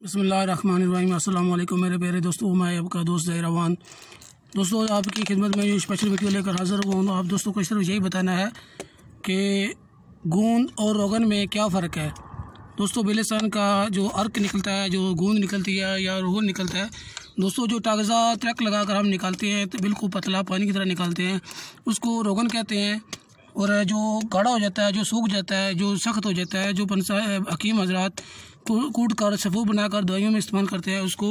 बिस्मिल्लाहिर्रहमानिर्रहीम। अस्सलाम वालेकुम मेरे प्यारे दोस्तों, मैं आपका दोस्त ज़हीर अवान। दोस्तों, आपकी खिदमत में ये स्पेशल वीडियो लेकर हाज़िर हुआ हूँ। आप दोस्तों को सिर्फ यही बताना है कि गूंद और रोगन में क्या फ़र्क है। दोस्तों, बेलस्तान का जो अर्क निकलता है, जो गूंद निकलती है या रोगन निकलता है, दोस्तों जो कागज़ा ट्रक लगा कर हम निकालते हैं तो बिल्कुल पतला पानी की तरह निकालते हैं, उसको रोगन कहते हैं। और जो गाढ़ा हो जाता है, जो सूख जाता है, जो सख्त हो जाता है, जो हकीम हजरात कूट कर सफ़ू बनाकर दवाइयों में इस्तेमाल करते हैं, उसको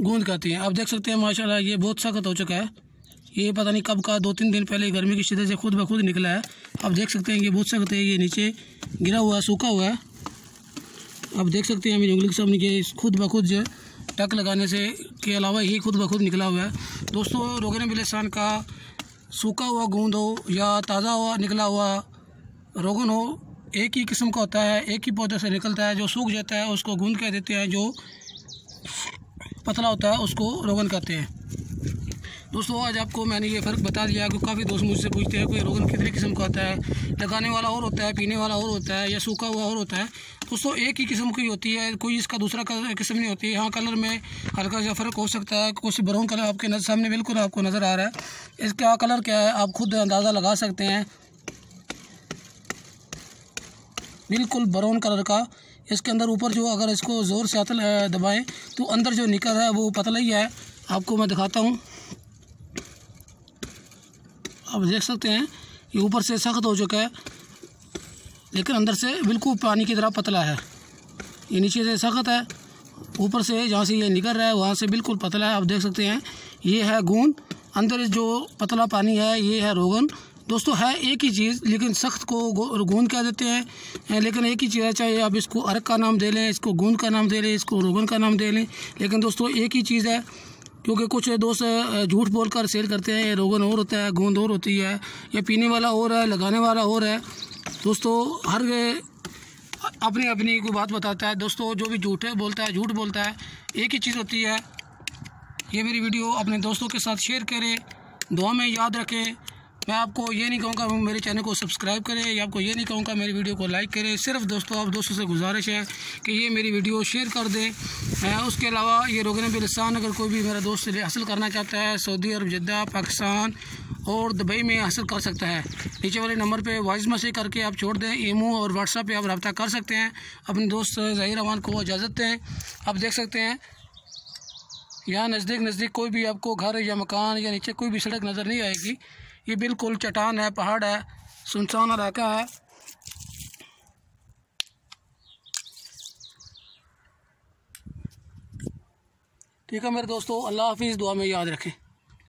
गूंद कहते हैं। आप देख सकते हैं माशाल्लाह ये बहुत सख्त हो चुका है। ये पता नहीं कब का 2-3 दिन पहले गर्मी की शिद्दत से खुद ब खुद निकला है। आप देख सकते हैं ये बहुत सख्त है, ये नीचे गिरा हुआ है, सूखा हुआ है। आप देख सकते हैं मेरी उंगली के सामने ये खुद ब खुद जो टक लगाने से के अलावा ही खुद ब खुद निकला हुआ है। दोस्तों, रोगन बेलस्तान का सूखा हुआ गूंद हो या ताज़ा हुआ निकला हुआ रोगन हो, एक ही किस्म का होता है, एक ही पौधे से निकलता है। जो सूख जाता है उसको गूंद कह देते हैं, जो पतला होता है उसको रोगन कहते हैं। दोस्तों, आज आपको मैंने ये फ़र्क बता दिया कि काफ़ी दोस्त मुझसे पूछते हैं कोई रोगन कितने किस्म का होता है, लगाने वाला और होता है, पीने वाला और होता है, या सूखा हुआ और होता है। दोस्तों, एक ही किस्म की होती है, कोई इसका दूसरा किस्म नहीं होती। हाँ, कलर में हल्का सा फ़र्क हो सकता है। कुछ ब्राउन कलर आपके सामने बिल्कुल आपको नज़र आ रहा है। इसका कलर क्या है आप खुद अंदाज़ा लगा सकते हैं, बिल्कुल ब्राउन कलर का। इसके अंदर ऊपर जो अगर इसको ज़ोर से हाथ दबाएं तो अंदर जो निकल है वो पतला ही है। आपको मैं दिखाता हूँ, आप देख सकते हैं ये ऊपर से सख्त हो चुका है, लेकिन अंदर से बिल्कुल पानी की तरह पतला है। ये नीचे से सख्त है, ऊपर से जहाँ से ये निकल रहा है वहाँ से बिल्कुल पतला है। आप देख सकते हैं ये है गूंद, अंदर जो पतला पानी है ये है रोगन। दोस्तों, है एक ही चीज़, लेकिन सख्त को गूंद कह देते हैं। लेकिन एक ही चीज़ है, चाहे आप इसको अर्क का नाम दे लें, इसको गूंद का नाम दे लें, इसको रोगन का नाम दे लें, लेकिन दोस्तों एक ही चीज़ है। क्योंकि कुछ दोस्त झूठ बोलकर सेल करते हैं, ये रोगन और होता है, गूंद और होती है, ये पीने वाला और है, लगाने वाला और है। दोस्तों, हर अपनी अपनी कोई बात बताता है। दोस्तों, जो भी झूठ बोलता है, झूठ बोलता है, एक ही चीज़ होती है। ये मेरी वीडियो अपने दोस्तों के साथ शेयर करें, दुआ में याद रखें। मैं आपको ये नहीं कहूँगा मेरे चैनल को सब्सक्राइब करें, या आपको ये नहीं कहूँगा मेरी वीडियो को लाइक करें। सिर्फ दोस्तों, आप दोस्तों से गुजारिश है कि ये मेरी वीडियो शेयर कर दें। उसके अलावा ये रोगन बेलस्तान अगर कोई भी मेरा दोस्त हासिल करना चाहता है, सऊदी अरब, जद्दा, पाकिस्तान और दुबई में हासिल कर सकता है। नीचे वाले नंबर पे वॉइस मैसेज करके आप छोड़ दें। ईमो और व्हाट्सएप पे आप रब्ता कर सकते हैं। अपने दोस्त ज़हीर अवान को इजाज़त दें। आप देख सकते हैं यहाँ नज़दीक कोई भी आपको घर या मकान या नीचे कोई भी सड़क नज़र नहीं आएगी। ये बिल्कुल चट्टान है, पहाड़ है, सुनसान इलाका है। ठीक है मेरे दोस्तों, अल्लाह हाफिज़, दुआ में याद रखें।